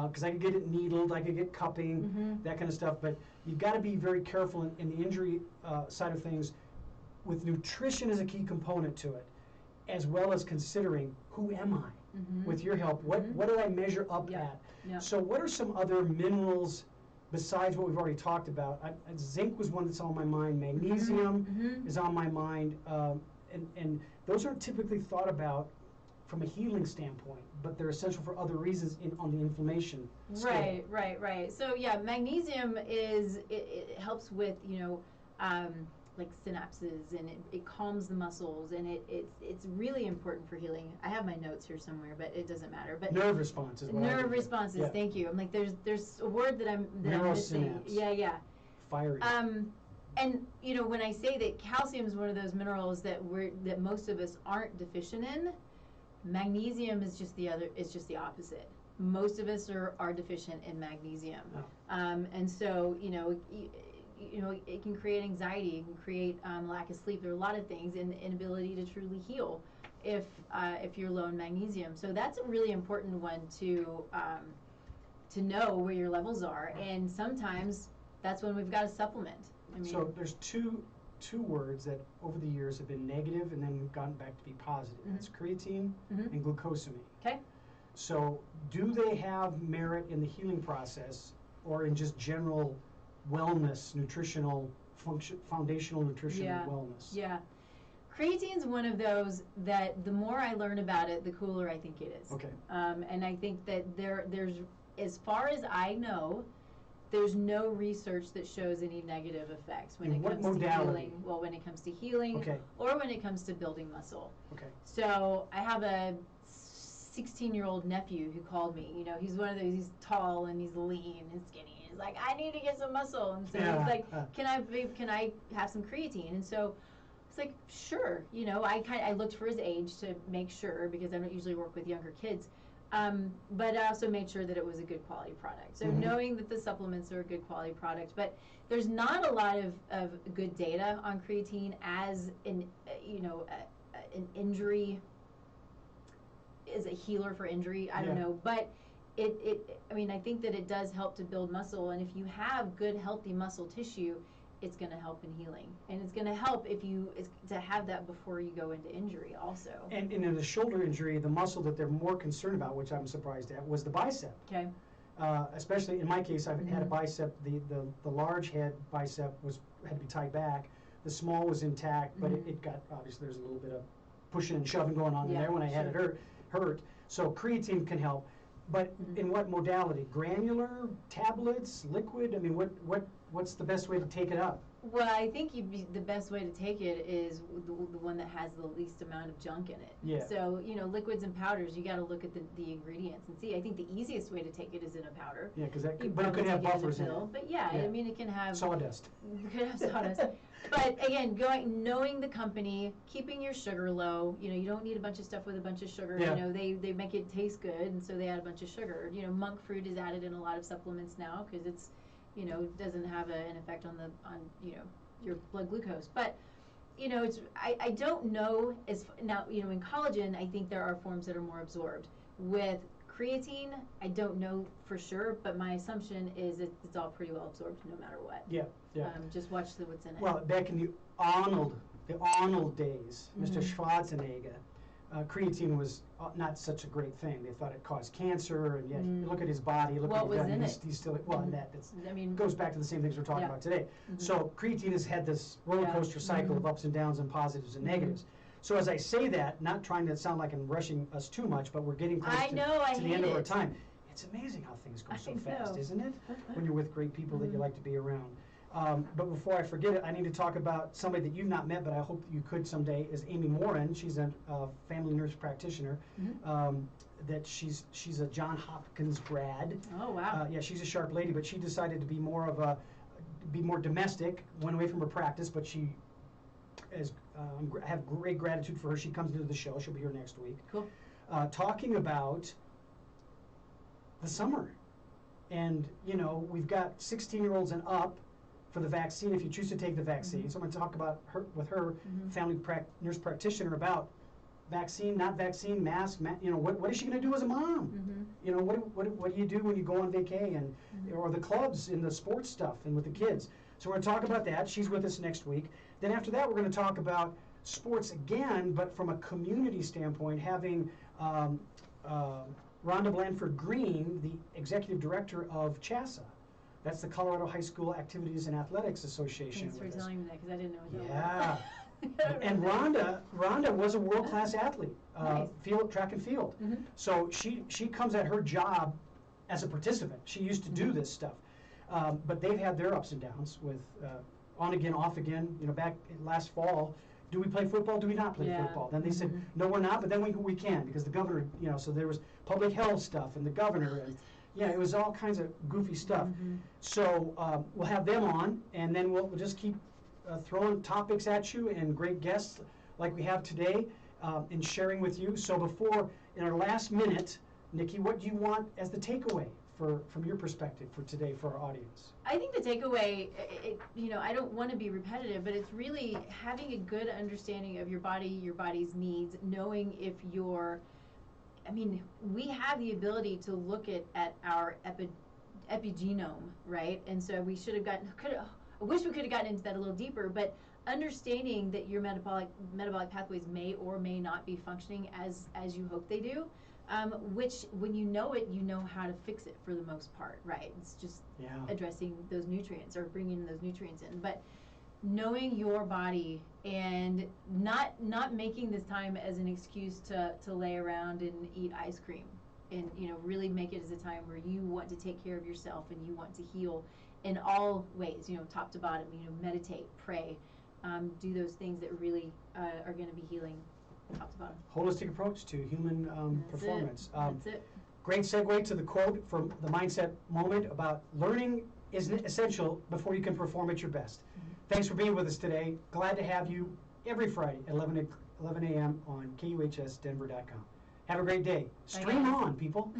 because I could get it needled, I could get cupping, that kind of stuff, but you've got to be very careful in the injury side of things. With nutrition as a key component to it, as well as considering who am I? With your help, what did I measure up at? So what are some other minerals besides what we've already talked about? Zinc was one that's on my mind. Magnesium is on my mind. And those aren't typically thought about from a healing standpoint, but they're essential for other reasons on the inflammation scale. Right. So yeah, magnesium it helps with, like synapses, and it calms the muscles, and it's really important for healing. I have my notes here somewhere, but it doesn't matter. But nerve responses. Nerve responses. Yeah. Thank you. I'm like, there's a word that I'm missing. Yeah. Fiery. And when I say that calcium is one of those minerals that most of us aren't deficient in, magnesium is just the opposite. Most of us are deficient in magnesium. And so it can create anxiety, it can create lack of sleep. There are a lot of things, and the inability to truly heal if you're low in magnesium. So that's a really important one to know where your levels are, and sometimes that's when we've got to supplement. So there's two words that over the years have been negative and then gotten back to be positive. That's creatine and glucosamine. Okay. So do they have merit in the healing process or in just general wellness, nutritional function, foundational nutrition and wellness? Yeah. Creatine's one of those that the more I learn about it, the cooler I think it is. Okay. And I think that there's, as far as I know, there's no research that shows any negative effects when In it what comes to modality? healing. Well, when it comes to healing, Okay. or when it comes to building muscle. Okay. So I have a 16-year-old nephew who called me. You know, he's one of those. He's tall and he's lean and skinny. He's like, I need to get some muscle, and so he's like, can I have some creatine? And so it's like, sure. You know, I looked for his age to make sure, because I don't usually work with younger kids. But I also made sure that it was a good quality product. So knowing that the supplements are a good quality product, but there's not a lot of good data on creatine as an injury, is a healer for injury. I don't know, but I mean, I think that it does help to build muscle, and if you have good, healthy muscle tissue, it's going to help in healing, and it's going to help to have that before you go into injury also. And in a shoulder injury, the muscle that they're more concerned about, which I'm surprised at, was the bicep. Okay. Especially in my case, I've had a bicep. The large head bicep had to be tied back. The small was intact, but it got, obviously there's a little bit of pushing and shoving going on in there when I had it hurt. So creatine can help. But in what modality? Granular, tablets, liquid? I mean, what's the best way to take it up? Well, I think the best way to take it is the one that has the least amount of junk in it. Yeah. So, you know, liquids and powders, you got to look at the ingredients and see. I think the easiest way to take it is in a powder. Yeah, because it could have buffers in it. But yeah, I mean, it can have sawdust. It could have sawdust. But again, knowing the company, keeping your sugar low. You know, you don't need a bunch of stuff with a bunch of sugar. Yeah. You know, they make it taste good, and so they add a bunch of sugar. You know, monk fruit is added in a lot of supplements now because it's, you know, doesn't have an effect on your blood glucose. But, you know, I don't know now, you know, in collagen, I think there are forms that are more absorbed. With creatine, I don't know for sure, but my assumption is it's all pretty well absorbed no matter what. Yeah, yeah. Just watch what's in it. Well, back in the Arnold days, Mr. Schwarzenegger, creatine was not such a great thing. They thought it caused cancer, and yet you look at his body, look what at was in it? He's still and that I goes back to the same things we're talking about today. So creatine has had this roller coaster cycle of ups and downs and positives and negatives. So as I say that, not trying to sound like I'm rushing us too much, but we're getting close to the end of our time. It's amazing how things go so fast, isn't it? When you're with great people that you like to be around. But before I forget it, I need to talk about somebody that you've not met, but I hope you could someday, is Amy Warren. She's a family nurse practitioner. That she's a Johns Hopkins grad. Oh, wow. Yeah, she's a sharp lady, but she decided to be more domestic, went away from her practice, but she I have great gratitude for her. She comes into the show. She'll be here next week. Cool. Talking about the summer. And, you know, we've got 16-year-olds and up for the vaccine if you choose to take the vaccine. So I'm going to talk about with her family nurse practitioner about vaccine, not vaccine, mask, you know, what is she going to do as a mom? You know, what do you do when you go on vacay or the clubs and the sports stuff and with the kids? So we're going to talk about that. She's with us next week. Then after that, we're going to talk about sports again, but from a community standpoint, having Rhonda Blandford Green, the executive director of CHASA. That's the Colorado High School Activities and Athletics Association. Thanks for telling me that, because I didn't know what that was. And Rhonda was a world-class athlete, nice. Track and field. So she comes at her job as a participant. She used to do this stuff. But they've had their ups and downs with on again, off again. You know, back last fall, do we play football? Do we not play football? Then they said, no, we're not, but then we can, because the governor, you know, so there was public health stuff and the governor, and yeah, it was all kinds of goofy stuff. So we'll have them on, and then we'll just keep throwing topics at you and great guests like we have today and sharing with you. So before, in our last minute, Nikki, what do you want as the takeaway from your perspective for today for our audience? I think the takeaway, you know, I don't want to be repetitive, but it's really having a good understanding of your body, your body's needs, knowing if you're, I mean, we have the ability to look at our epigenome, right? And so we should have I wish we could have gotten into that a little deeper, but understanding that your metabolic pathways may or may not be functioning as you hope they do. Which, when you know it, you know how to fix it for the most part, right? It's just addressing those nutrients or bringing those nutrients in. But knowing your body and not making this time as an excuse to lay around and eat ice cream. and really make it as a time where you want to take care of yourself and you want to heal in all ways, top to bottom. Meditate, pray, do those things that really are going to be healing top to bottom. Holistic approach to human performance. That's it. Great segue to the quote from the Mindset Moment about learning is essential before you can perform at your best. Thanks for being with us today. Glad to have you every Friday at 11 a.m. on KUHSdenver.com. Have a great day. Stream on, people.